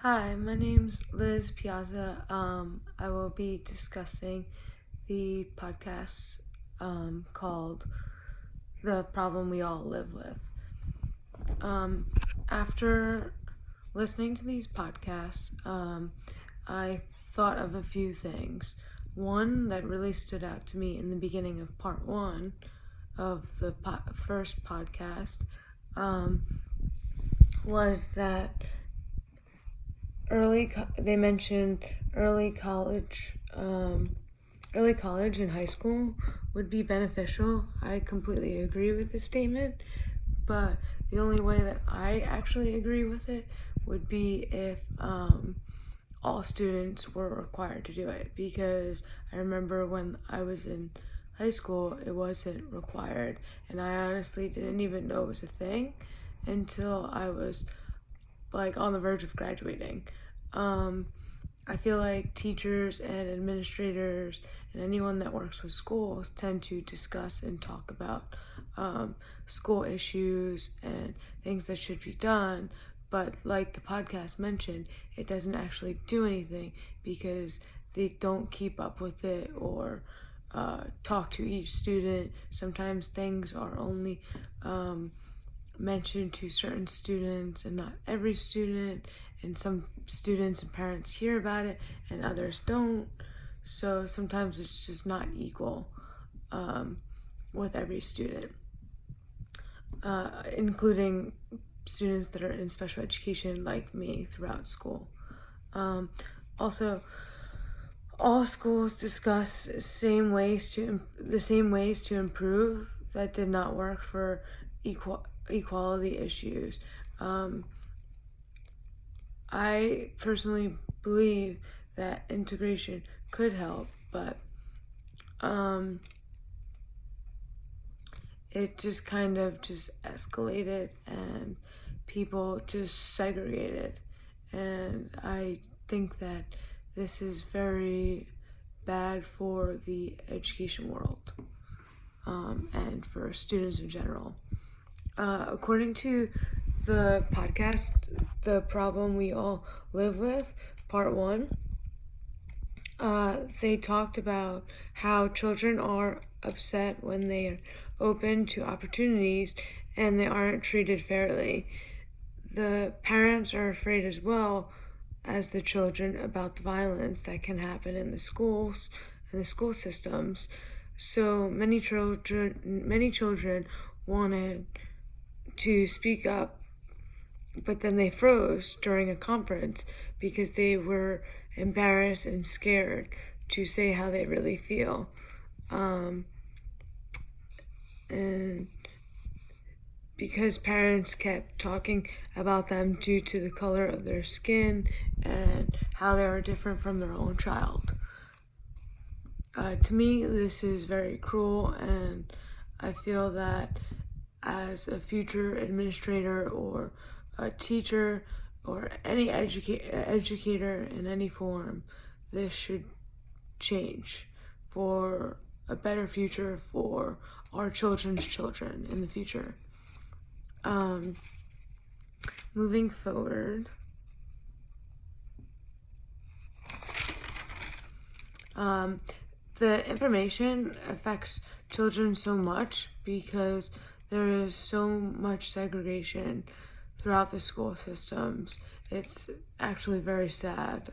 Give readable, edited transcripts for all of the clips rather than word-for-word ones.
Hi, my name's Liz Piazza. I will be discussing the podcast called The Problem We All Live With. After listening to these podcasts, I thought of a few things. One that really stood out to me in the beginning of part one of the first podcast was that they mentioned early college and high school would be beneficial. I completely agree with this statement, but the only way that I actually agree with it would be if all students were required to do it, because I remember when I was in high school it wasn't required, and I honestly didn't even know it was a thing until I was like on the verge of graduating. I feel like teachers and administrators and anyone that works with schools tend to discuss and talk about school issues and things that should be done, but like the podcast mentioned, it doesn't actually do anything because they don't keep up with it or talk to each student. Sometimes things are only mentioned to certain students and not every student, and some students and parents hear about it and others don't, so sometimes it's just not equal with every student, including students that are in special education like me throughout school. Also, all schools discuss the same ways to improve that did not work for equality issues. I personally believe that integration could help, but it just kind of just escalated and people just segregated, and I think that this is very bad for the education world and for students in general. According to the podcast, The Problem We All Live With, part one, they talked about how children are upset when they are open to opportunities and they aren't treated fairly. The parents are afraid as well as the children about the violence that can happen in the schools and the school systems. So many children wanted to speak up, but then they froze during a conference because they were embarrassed and scared to say how they really feel. And because parents kept talking about them due to the color of their skin and how they were different from their own child. To me, this is very cruel, and I feel that as a future administrator or a teacher or any educator in any form, this should change for a better future for our children's children in the future. Moving forward, the information affects children so much because there is so much segregation throughout the school systems. It's actually very sad.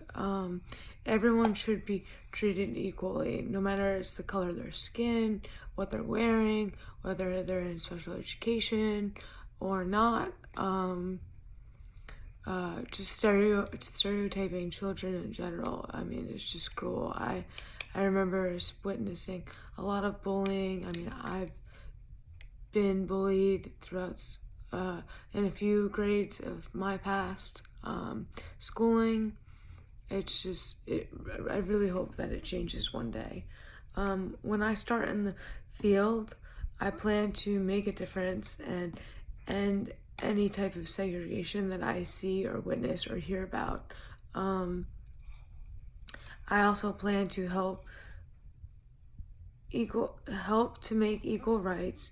Everyone should be treated equally, no matter it's the color of their skin, what they're wearing, whether they're in special education or not. Just stereotyping children in general, I mean, it's just cruel. I remember witnessing a lot of bullying. I mean, I've been bullied throughout in a few grades of my past schooling. It's just, I really hope that it changes one day. When I start in the field, I plan to make a difference and end any type of segregation that I see or witness or hear about. I also plan to help to make equal rights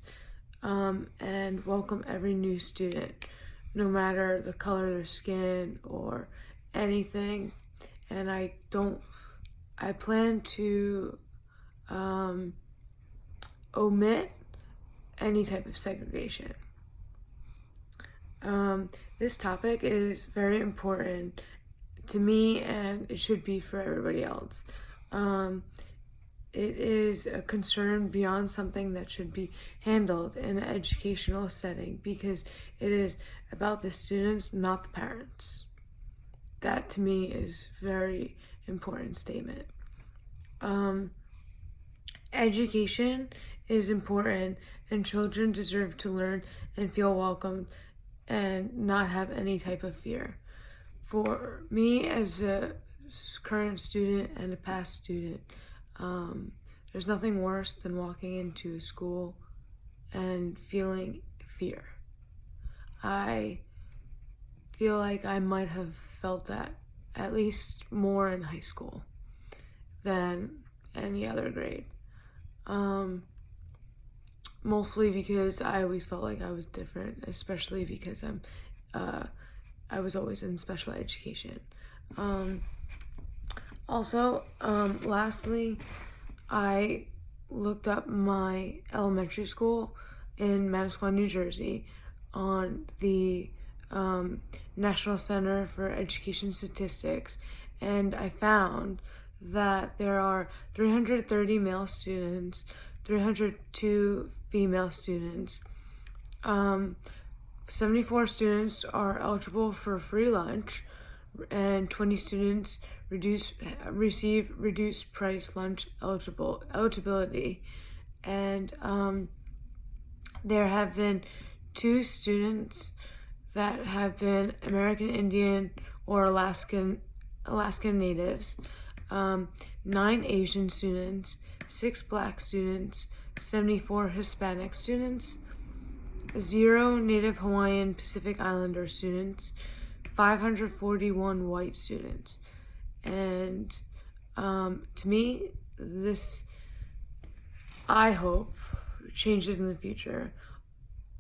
and welcome every new student, no matter the color of their skin or anything, and I plan to omit any type of segregation. This topic is very important to me, and it should be for everybody else. It is a concern beyond something that should be handled in an educational setting, because it is about the students, not the parents. That to me is a very important statement. Education is important, and children deserve to learn and feel welcomed and not have any type of fear. For me, as a current student and a past student, there's nothing worse than walking into a school and feeling fear. I feel like I might have felt that at least more in high school than any other grade. Mostly because I always felt like I was different, especially because I was always in special education. Lastly, I looked up my elementary school in Manasquan, New Jersey on the National Center for Education Statistics, and I found that there are 330 male students, 302 female students. 74 students are eligible for free lunch, and 20 students receive reduced price lunch eligibility. And there have been 2 students that have been American Indian or Alaskan natives, 9 Asian students, 6 Black students, 74 Hispanic students, 0 Native Hawaiian Pacific Islander students, 541 white students. And to me, this, I hope, changes in the future.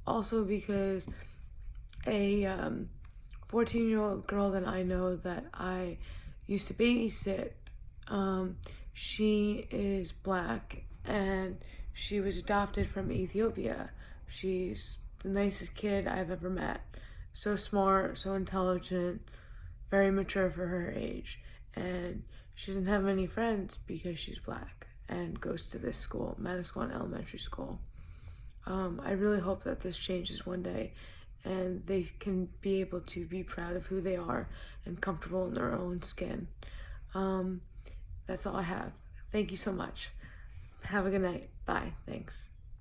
Also because a 14-year-old girl that I know that I used to babysit, she is Black, and she was adopted from Ethiopia. She's the nicest kid I've ever met. So smart, so intelligent, very mature for her age. And she doesn't have many friends because she's Black and goes to this school, Manasquan Elementary School. I really hope that this changes one day and they can be able to be proud of who they are and comfortable in their own skin. That's all I have. Thank you so much. Have a good night. Bye. Thanks.